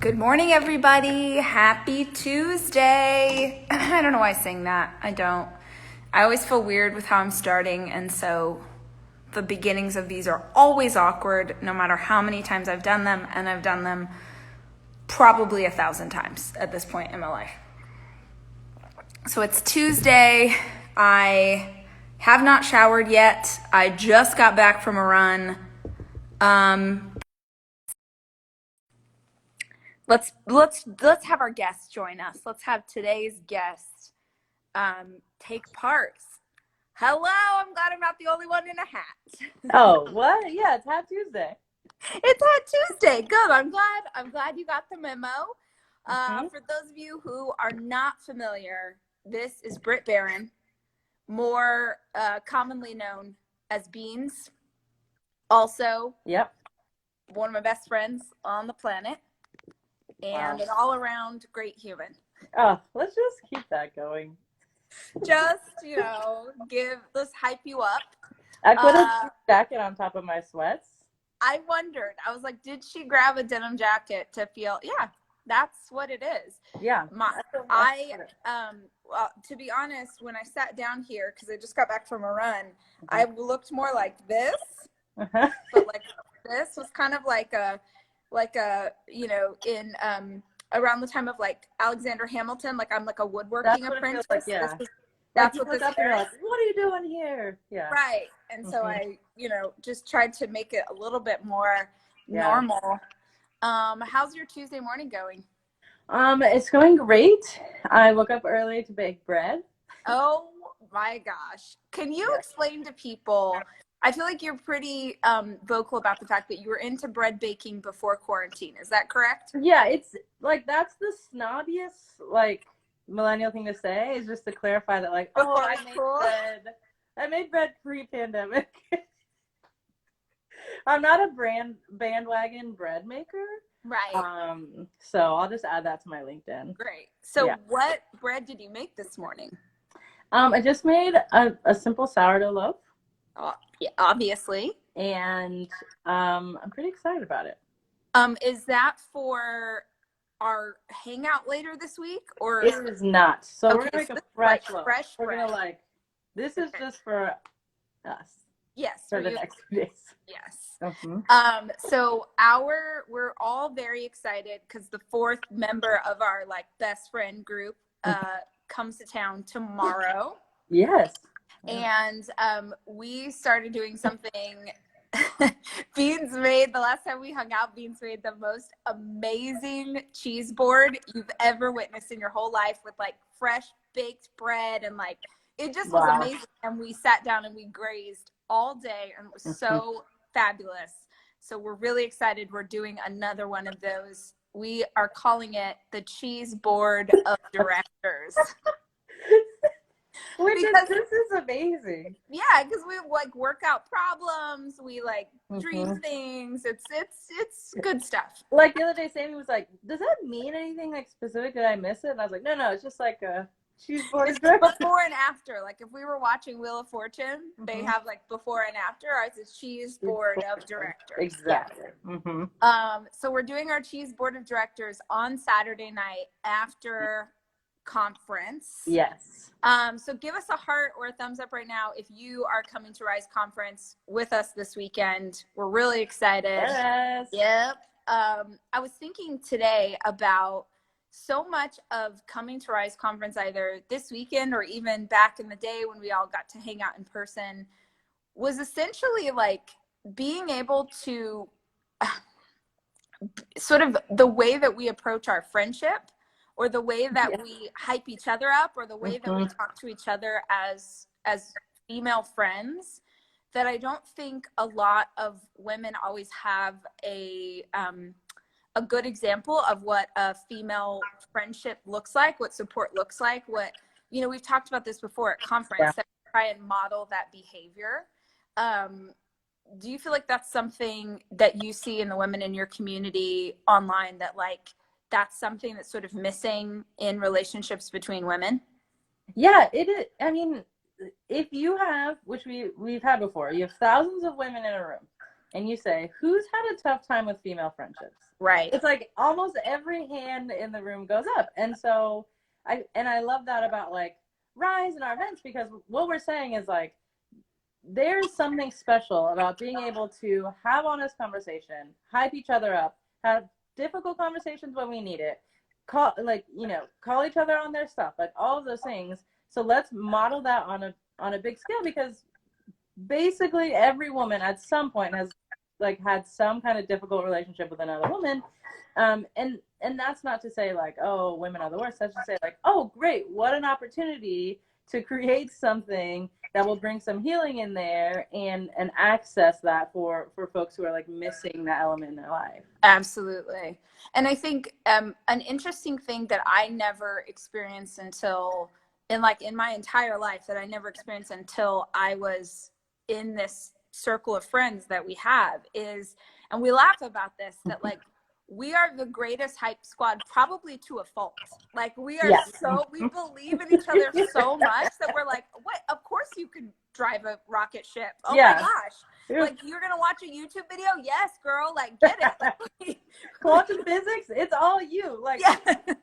Good morning, everybody. Happy Tuesday. I don't know why I sing that. I don't. I always feel weird with how I'm starting, and so the beginnings of these are always awkward, no matter how many times I've done them, and I've done them probably 1,000 times at this point in my life. So it's Tuesday. I have not showered yet. I just got back from a run. Let's have our guests join us. Let's have today's guest take part. Hello, I'm glad I'm not the only one in a hat. Oh, what? Yeah, it's Hat Tuesday. It's Hat Tuesday. Good. I'm glad you got the memo. For those of you who are not familiar, this is Brit Barron, more commonly known as Beans. Also, Yep. one of my best friends on the planet. And an all-around great human. Oh, let's just keep that going. Just, let's hype you up. I put a jacket on top of my sweats. I wondered. I was like, did she grab a denim jacket to feel? Yeah, that's what it is. Yeah. To be honest, when I sat down here, because I just got back from a run, I looked more like this. But like this was kind of like a in around the time of like Alexander Hamilton, like I'm like a woodworking apprentice. Like, yeah. That's what this is. Like, what are you doing here? Yeah. Right. And so I, just tried to make it a little bit more normal. How's your Tuesday morning going? It's going great. I woke up early to bake bread. Oh my gosh. Can you explain to people, I feel like you're pretty vocal about the fact that you were into bread baking before quarantine. Is that correct? Yeah, it's like that's the snobbiest like millennial thing to say, is just to clarify that like, I made bread pre-pandemic. I'm not a bandwagon bread maker. Right. So I'll just add that to my LinkedIn. Great. So what bread did you make this morning? I just made a simple sourdough loaf. Yeah, obviously. And I'm pretty excited about it. Is that for our hangout later this week, or it is not? So we're gonna make a fresh loaf. We're gonna this is just for us. Yes. For the next few days. Yes. So we're all very excited because the fourth member of our best friend group comes to town tomorrow. Yes. And we started doing something. Beans made, the last time we hung out, Beans made the most amazing cheese board you've ever witnessed in your whole life, with fresh baked bread, and it just was amazing. And we sat down and we grazed all day, and it was so fabulous. So we're really excited. We're doing another one of those. We are calling it the Cheese Board of Directors. Because this is amazing. Yeah, because we work out problems. We dream things. It's good stuff. Like the other day, Sammy was like, "Does that mean anything specific? Did I miss it?" And I was like, "No, it's just like a cheese board." It's before and after. If we were watching Wheel of Fortune, they have before and after. Ours is Cheese Board of Directors. Exactly. Yeah. So we're doing our Cheese Board of Directors on Saturday night after conference. Yes. So give us a heart or a thumbs up right now if you are coming to Rise Conference with us this weekend. We're really excited. Yes. Yep. I was thinking today about so much of coming to Rise Conference, either this weekend or even back in the day when we all got to hang out in person, was essentially being able to sort of the way that we approach our friendship, or the way that we hype each other up, or the way that we talk to each other as female friends, that I don't think a lot of women always have a good example of what a female friendship looks like, what support looks like, what, we've talked about this before at conference, that we try and model that behavior. Do you feel like that's something that you see in the women in your community online, that that's something that's sort of missing in relationships between women? Yeah, it is. I mean, if you have, which we've had before, you have thousands of women in a room, and you say, who's had a tough time with female friendships? Right. It's like almost every hand in the room goes up. And so I love that about like Rise and our events, because what we're saying is like, there's something special about being able to have honest conversation, hype each other up, have difficult conversations when we need it, call each other on their stuff, like all of those things. So let's model that on a big scale, because basically every woman at some point has like had some kind of difficult relationship with another woman. And that's not to say like, oh, women are the worst. That's to say like, oh, great, what an opportunity to create something that will bring some healing in there and access that for folks who are like missing that element in their life. Absolutely. And I think an interesting thing that I never experienced until in my entire life, that I never experienced until I was in this circle of friends that we have is, and we laugh about this, that like we are the greatest hype squad probably to a fault. Like we are we believe in each other so much that we're like, what? Of course you can drive a rocket ship. Oh my gosh. Like you're going to watch a YouTube video? Yes, girl. Like get it. Quantum physics, it's all you. Like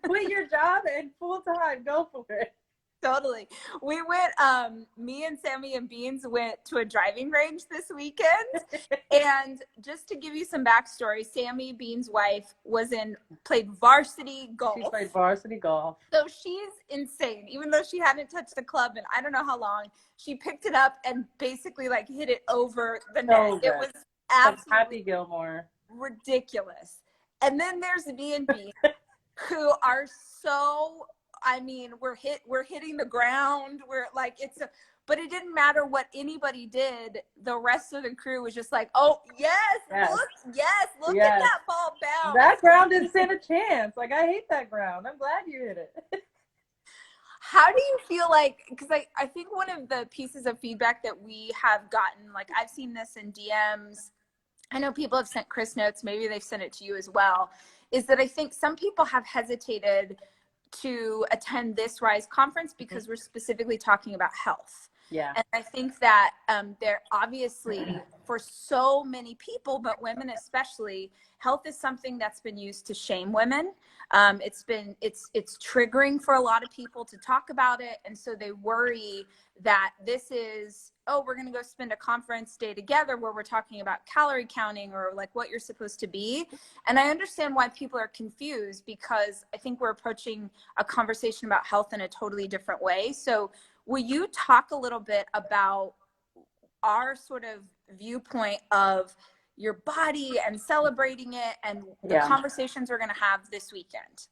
quit your job and full time, go for it. Totally. We went, me and Sammy and Beans went to a driving range this weekend. And just to give you some backstory, Sammy, Beans' wife, played varsity golf. She played varsity golf. So she's insane. Even though she hadn't touched the club in I don't know how long, she picked it up and basically like hit it over the net. It was absolutely Happy Gilmore. Ridiculous. And then there's me and Beans who are so, I mean, we're hitting the ground. We're like, but it didn't matter what anybody did. The rest of the crew was just like, oh yes. Look at that ball bounce. That ground didn't stand a chance. Like, I hate that ground. I'm glad you hit it. How do you feel like, because I think one of the pieces of feedback that we have gotten, like I've seen this in DMs, I know people have sent Chris notes, maybe they've sent it to you as well, is that I think some people have hesitated to attend this Rise conference because we're specifically talking about health. Yeah. And I think that there obviously for so many people, but women especially, health is something that's been used to shame women. It's triggering for a lot of people to talk about it. And so they worry that this is, oh, we're going to go spend a conference day together where we're talking about calorie counting or like what you're supposed to be. And I understand why people are confused, because I think we're approaching a conversation about health in a totally different way. So will you talk a little bit about our sort of viewpoint of your body and celebrating it and the conversations we're going to have this weekend?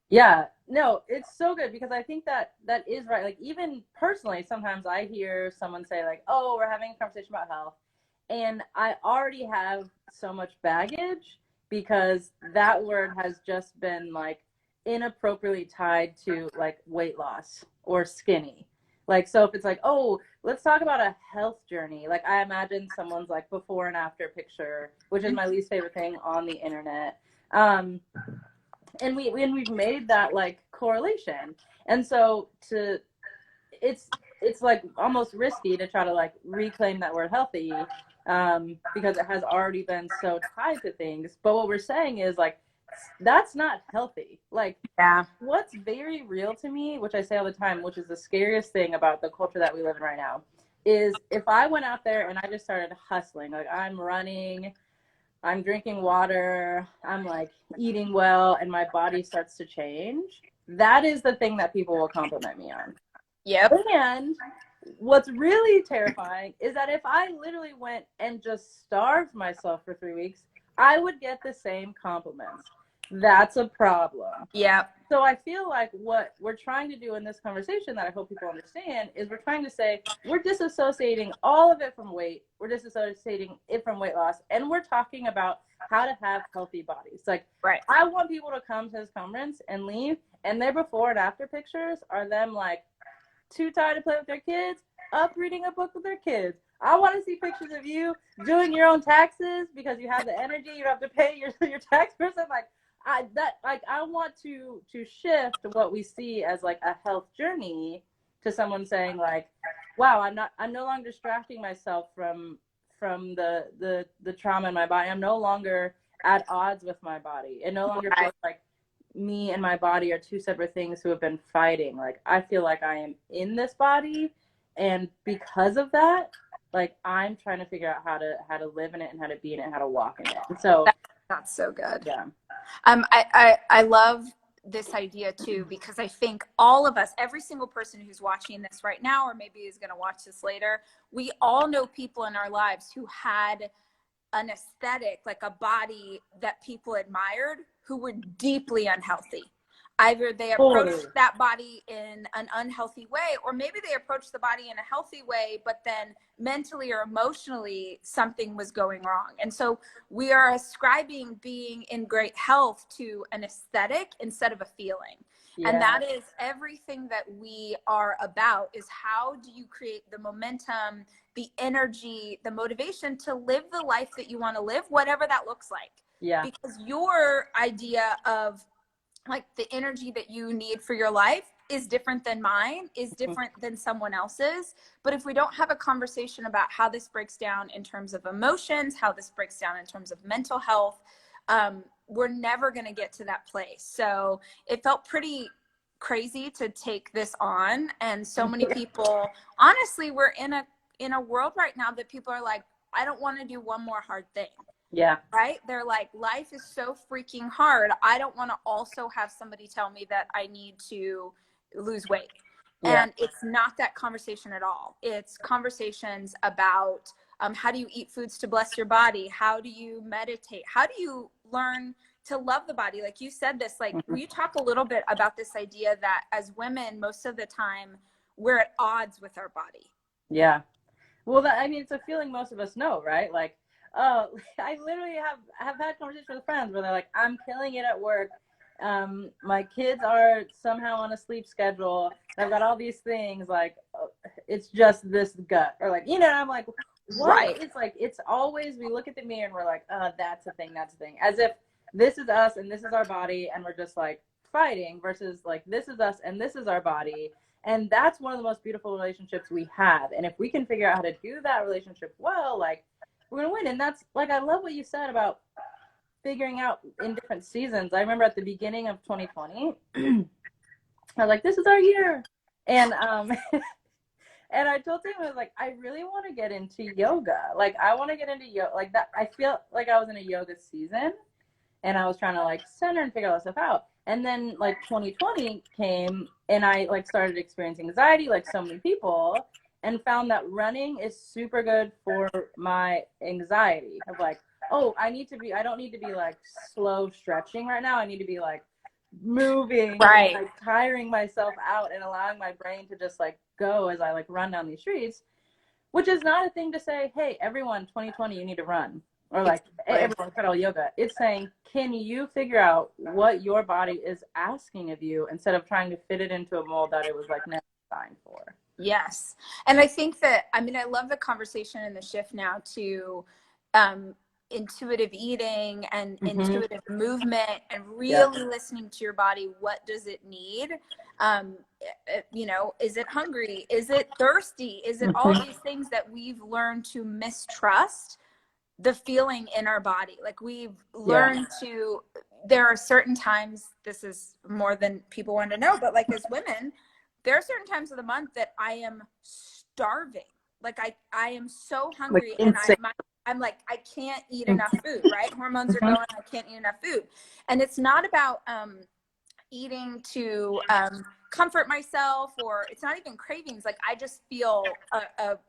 Yeah, no, it's so good, because I think that is right. Like even personally, sometimes I hear someone say like, oh, we're having a conversation about health. And I already have so much baggage because that word has just been like inappropriately tied to like weight loss or skinny. Like, so if it's like, oh, let's talk about a health journey. Like I imagine someone's like before and after picture, which is my least favorite thing on the internet. And we've made that like correlation. And so it's like almost risky to try to like reclaim that word healthy, because it has already been so tied to things. But what we're saying is like, that's not healthy. Like what's very real to me, which I say all the time, which is the scariest thing about the culture that we live in right now, is if I went out there and I just started hustling, like I'm running, I'm drinking water, I'm like eating well, and my body starts to change, that is the thing that people will compliment me on. Yep. And what's really terrifying is that if I literally went and just starved myself for 3 weeks, I would get the same compliments. That's a problem. Yeah. So I feel like what we're trying to do in this conversation that I hope people understand is we're trying to say we're disassociating all of it from weight. We're disassociating it from weight loss. And we're talking about how to have healthy bodies. Like, I want people to come to this conference and leave, and their before and after pictures are them like too tired to play with their kids, up reading a book with their kids. I want to see pictures of you doing your own taxes because you have the energy. You don't have to pay your tax person. Like, I want to shift what we see as like a health journey to someone saying like, wow, I'm no longer distracting myself from from the trauma in my body. I'm no longer at odds with my body. It no longer feels like me and my body are two separate things who have been fighting. Like, I feel like I am in this body, and because of that, like, I'm trying to figure out how to live in it and how to be in it and how to walk in it. And so that's so good. Yeah. I love this idea too, because I think all of us, every single person who's watching this right now, or maybe is going to watch this later, we all know people in our lives who had an aesthetic, like a body that people admired, who were deeply unhealthy. Either they approached that body in an unhealthy way, or maybe they approached the body in a healthy way, but then mentally or emotionally something was going wrong. And so we are ascribing being in great health to an aesthetic instead of a feeling. Yeah. And that is everything that we are about, is how do you create the momentum, the energy, the motivation to live the life that you want to live, whatever that looks like. Yeah. Because your idea of like the energy that you need for your life is different than mine, is different than someone else's. But if we don't have a conversation about how this breaks down in terms of emotions, how this breaks down in terms of mental health, we're never going to get to that place. So it felt pretty crazy to take this on. And so many people, honestly, we're in a world right now that people are like, I don't want to do one more hard thing. Yeah. Right? They're like, life is so freaking hard. I don't want to also have somebody tell me that I need to lose weight. Yeah. And it's not that conversation at all. It's conversations about how do you eat foods to bless your body? How do you meditate? How do you learn to love the body? Like you said this, like, will you talk a little bit about this idea that as women, most of the time, we're at odds with our body? Yeah. Well, I mean, it's a feeling most of us know, right? Like, I literally have had conversations with friends where they're like, I'm killing it at work. My kids are somehow on a sleep schedule. I've got all these things, like, it's just this gut, or like, I'm like, what? Right. It's like, it's always, we look at the mirror and we're like, that's a thing, as if this is us and this is our body and we're just like fighting, versus like, this is us and this is our body. And that's one of the most beautiful relationships we have. And if we can figure out how to do that relationship well, like, we're gonna win. And that's, like, I love what you said about figuring out in different seasons. I remember at the beginning of 2020, I was like, this is our year. And and I told him, I was like, I really want to get into yoga. Like, I want to get into yoga. Like that, I feel like I was in a yoga season and I was trying to like center and figure all this stuff out. And then like 2020 came and I like started experiencing anxiety like so many people, and found that running is super good for my anxiety of like, oh, I don't need to be like slow stretching right now. I need to be like moving, right, and, like, tiring myself out and allowing my brain to just like go as I like run down these streets, which is not a thing to say, hey, everyone, 2020, you need to run. Or like, hey, everyone, cut all yoga. It's saying, can you figure out what your body is asking of you instead of trying to fit it into a mold that it was like never designed for? Yes. And I think that, I mean, I love the conversation and the shift now to intuitive eating and intuitive movement, and really listening to your body. What does it need? Is it hungry? Is it thirsty? Is it all these things that we've learned to mistrust the feeling in our body? Like, we've learned to, there are certain times, this is more than people want to know, but like as women, there are certain times of the month that I am starving. Like I am so hungry, like, and I'm like, I can't eat enough food, right? Hormones are going, I can't eat enough food. And it's not about eating to comfort myself, or it's not even cravings. Like, I just feel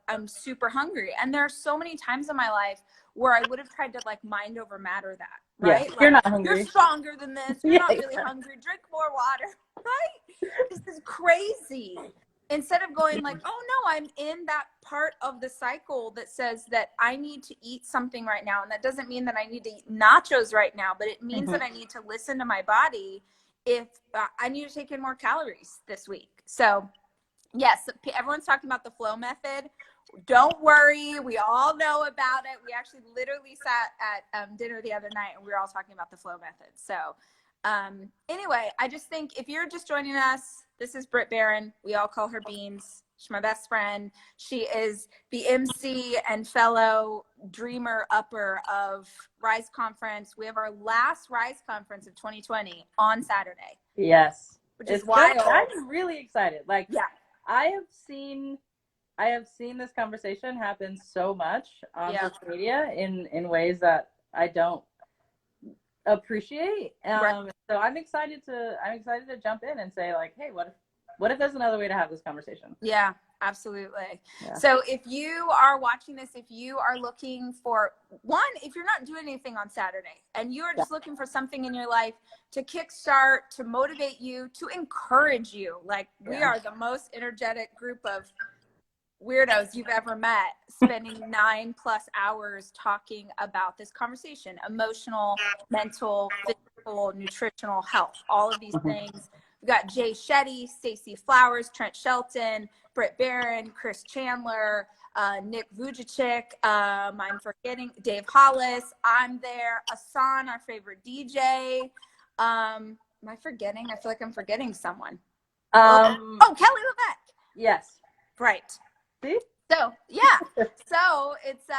I'm super hungry. And there are so many times in my life where I would have tried to like mind over matter that, right? Yeah, like, you're not hungry. You're stronger than this. You're not really hungry. Drink more water, right? This is crazy. Instead of going like, oh no, I'm in that part of the cycle that says that I need to eat something right now. And that doesn't mean that I need to eat nachos right now, but it means that I need to listen to my body if I need to take in more calories this week. So yes, everyone's talking about the flow method. Don't worry, we all know about it. We actually literally sat at dinner the other night and we were all talking about the flow method. So Anyway, I just think if you're just joining us, this is Britt Barron. We all call her Beans. She's my best friend. She is the MC and fellow dreamer upper of Rise Conference. We have our last Rise Conference of 2020 on Saturday. Yes. Which is wild. I'm really excited. Like, yeah. I have seen this conversation happen so much on social media in ways that I don't appreciate. So I'm excited to jump in and say, like, hey, what if there's another way to have this conversation? Yeah, absolutely. Yeah. So if you are watching this, if you are looking for if you're not doing anything on Saturday and you are just looking for something in your life to kickstart, to motivate you, to encourage you, like we are the most energetic group of weirdos you've ever met, spending 9+ hours talking about this conversation: emotional, mental, physical, nutritional health, all of these things. We've got Jay Shetty, Stacey Flowers, Trent Shelton, Britt Barron, Chris Chandler, Nick Vujicic, I'm forgetting Dave Hollis. I'm there. Asan, our favorite DJ. Am I forgetting? I feel like I'm forgetting someone. Kelly Levesque. Yes. Right. See? So yeah, so it's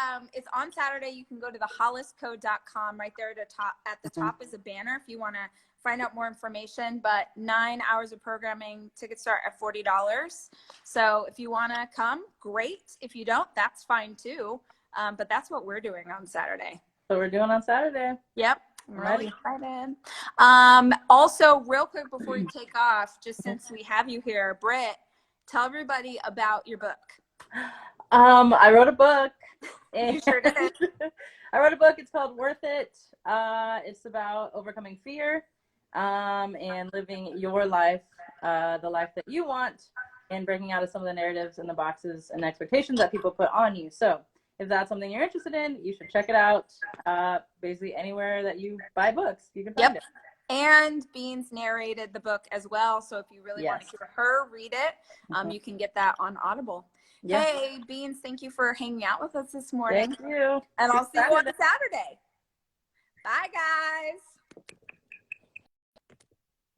on Saturday. You can go to the holliscode.com. Right there at the top is a banner if you want to find out more information. But 9 hours of programming, tickets start at $40. So if you want to come, great. If you don't, that's fine too. But that's what we're doing on Saturday. So we're doing on Saturday. Yep. I'm really excited. Also, real quick before you take off, just since we have you here, Britt, tell everybody about your book. I wrote a book. You sure did. I wrote a book. It's called Worth It. It's about overcoming fear and living your life, the life that you want, and breaking out of some of the narratives and the boxes and expectations that people put on you. So if that's something you're interested in, you should check it out. Basically anywhere that you buy books, you can find it. And Beans narrated the book as well. So if you really want to hear her read it, you can get that on Audible. Yeah. Hey, Beans, thank you for hanging out with us this morning. Thank you. And I'll see you on Saturday. Bye, guys.